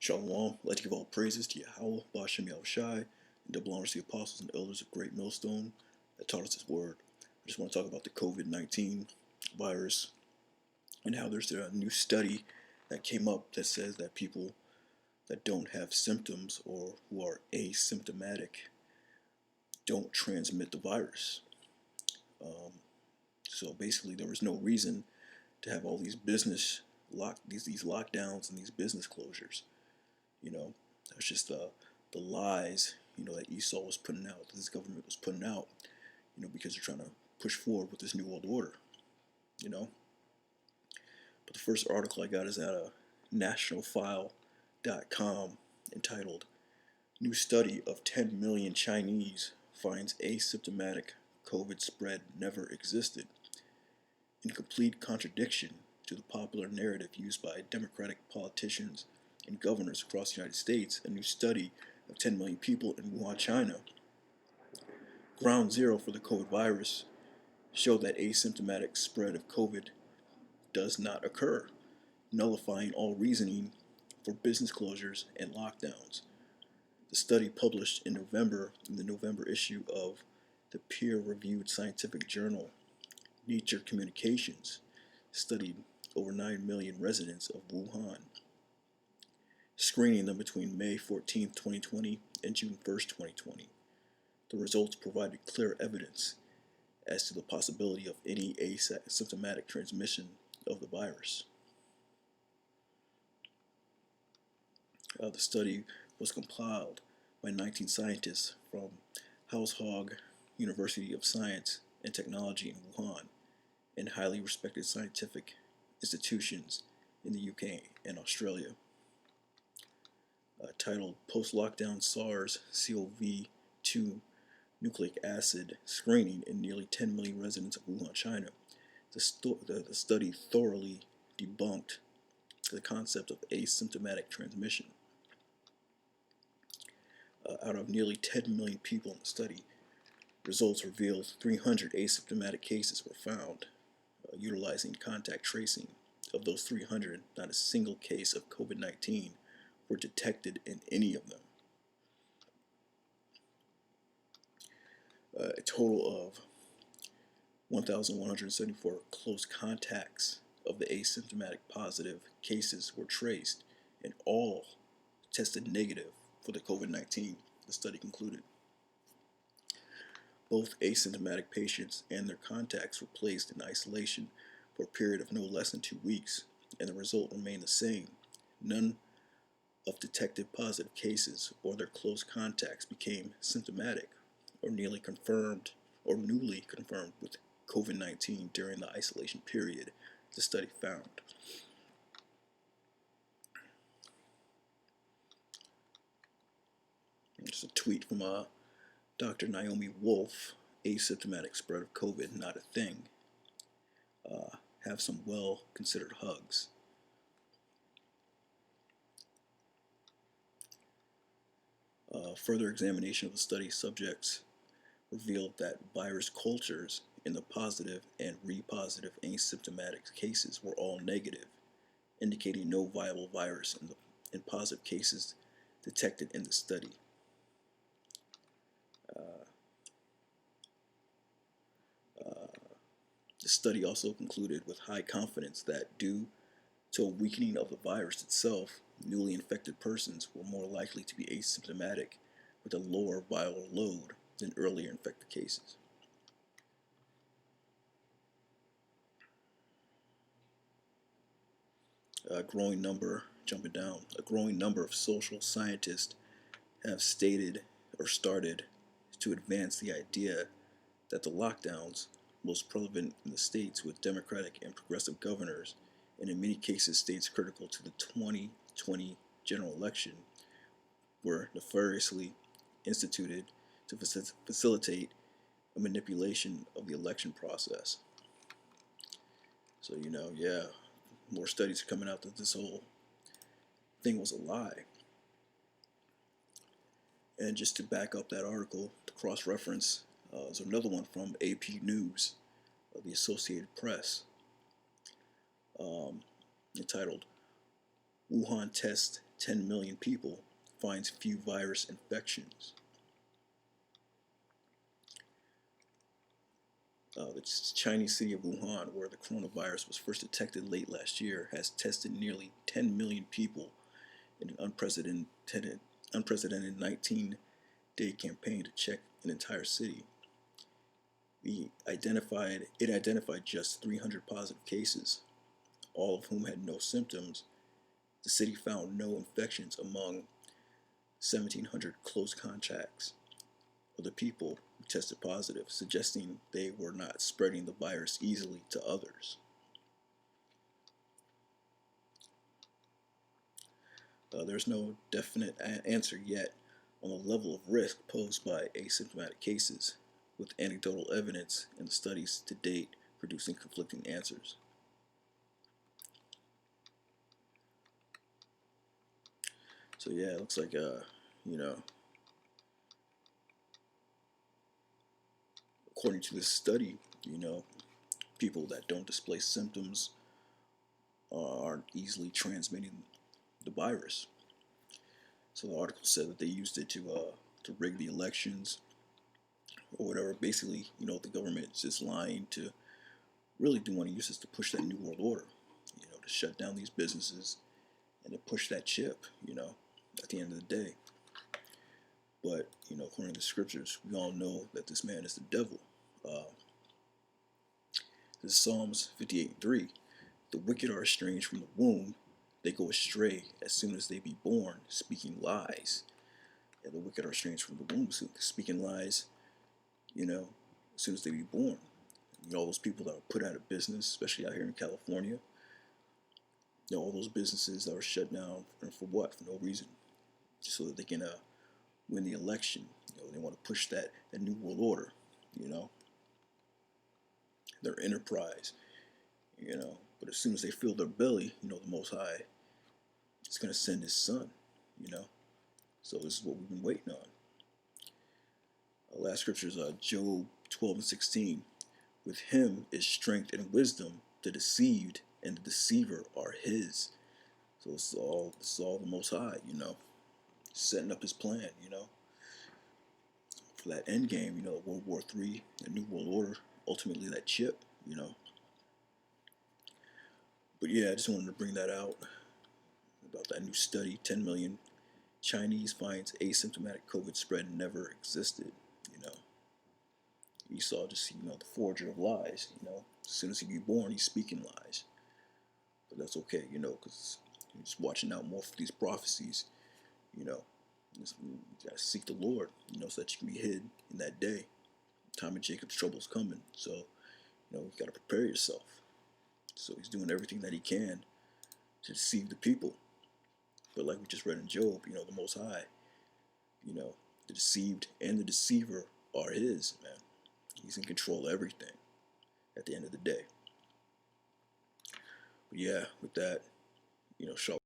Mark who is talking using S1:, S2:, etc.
S1: Shalom, I'd like to give all praises to Yahweh, Bashem Yahushai, and double honors to the apostles and elders of Great Millstone that taught us His word. I just want to talk about the COVID-19 virus and how there's a new study that came up that says that people that don't have symptoms or who are asymptomatic don't transmit the virus. So basically, there was no reason to have all these these lockdowns and these business closures. That was just the lies, that Esau was putting out, that this government was putting out, because they're trying to push forward with this new world order, you know. But the first article I got is at nationalfile.com entitled New Study of 10 Million Chinese Finds Asymptomatic COVID Spread Never Existed. In complete contradiction to the popular narrative used by Democratic politicians and governors across the United States, a new study of 10 million people in Wuhan, China, ground zero for the COVID virus, showed that asymptomatic spread of COVID does not occur, nullifying all reasoning for business closures and lockdowns. The study, published in November in the November issue of the peer-reviewed scientific journal Nature Communications, studied over 9 million residents of Wuhan, screening them between May 14, 2020 and June 1st, 2020. The results provided clear evidence as to the possibility of any asymptomatic transmission of the virus. The study was compiled by 19 scientists from Haushog University of Science and Technology in Wuhan and highly respected scientific institutions in the UK and Australia. Titled Post-Lockdown SARS-CoV-2 Nucleic Acid Screening in Nearly 10 Million Residents of Wuhan, China. The study thoroughly debunked the concept of asymptomatic transmission. Out of nearly 10 million people in the study, results revealed 300 asymptomatic cases were found. Utilizing contact tracing, of those 300, not a single case of COVID-19 were detected in any of them. A total of 1,174 close contacts of the asymptomatic positive cases were traced, and all tested negative for the COVID-19, the study concluded. Both asymptomatic patients and their contacts were placed in isolation for a period of no less than 2 weeks, and the result remained the same. None of detected positive cases or their close contacts became symptomatic or newly confirmed with COVID-19 during the isolation period, the study found. Just a tweet from Dr. Naomi Wolf: asymptomatic spread of COVID, not a thing. Have some well-considered hugs. Further examination of the study subjects revealed that virus cultures in the positive and repositive asymptomatic cases were all negative, indicating no viable virus in positive cases detected in the study. The study also concluded with high confidence that due to a weakening of the virus itself, newly infected persons were more likely to be asymptomatic with a lower viral load than earlier infected cases. A growing number of social scientists have stated or started to advance the idea that the lockdowns, most prevalent in the states with Democratic and progressive governors, and in many cases states critical to the 2020 general election, were nefariously instituted to facilitate a manipulation of the election process. So, more studies are coming out that this whole thing was a lie. And just to back up that article, to cross-reference, there's another one from AP News, the Associated Press, entitled Wuhan Test 10 million people finds few virus infections. The Chinese city of Wuhan, where the coronavirus was first detected late last year, has tested nearly 10 million people in an unprecedented 19-day campaign to check an entire city. It identified just 300 positive cases, all of whom had no symptoms. The city found no infections among 1,700 close contacts of the people who tested positive, suggesting they were not spreading the virus easily to others. There's no definite answer yet on the level of risk posed by asymptomatic cases, with anecdotal evidence and the studies to date producing conflicting answers. So yeah, it looks like you know, according to this study, people that don't display symptoms aren't easily transmitting the virus. So the article said that they used it to rig the elections or whatever. Basically, the government is just lying to really do want to use this to push that new world order. To shut down these businesses and to push that chip. At the end of the day. But according to the scriptures, we all know that this man is the devil. This is Psalms 58:3. The wicked are estranged from the womb; they go astray as soon as they be born, speaking lies. Yeah, the wicked are estranged from the womb, speaking lies. As soon as they be born. All those people that are put out of business, especially out here in California. All those businesses that are shut down for what? For no reason, just so that they can win the election. They want to push that new world order. You know, their enterprise. But as soon as they fill their belly, the Most High is going to send His Son. So this is what we've been waiting on. Last scripture is Job 12:16. With Him is strength and wisdom. The deceived and the deceiver are His. So this is all the Most High. Setting up His plan. For that end game. World War III, the New World Order, ultimately that chip. But yeah, I just wanted to bring that out about that new study. 10 million Chinese finds asymptomatic COVID spread never existed. Esau just the forger of lies. As soon as he be born, he's speaking lies. But that's okay, because you're just watching out more for these prophecies. Just, you gotta seek the Lord, so that you can be hid in that day. Time of Jacob's trouble's coming, so you gotta prepare yourself. So he's doing everything that he can to deceive the people. But like we just read in Job, the Most High, the deceived and the deceiver are His, man. He's in control of everything at the end of the day. But yeah, with that, shalom.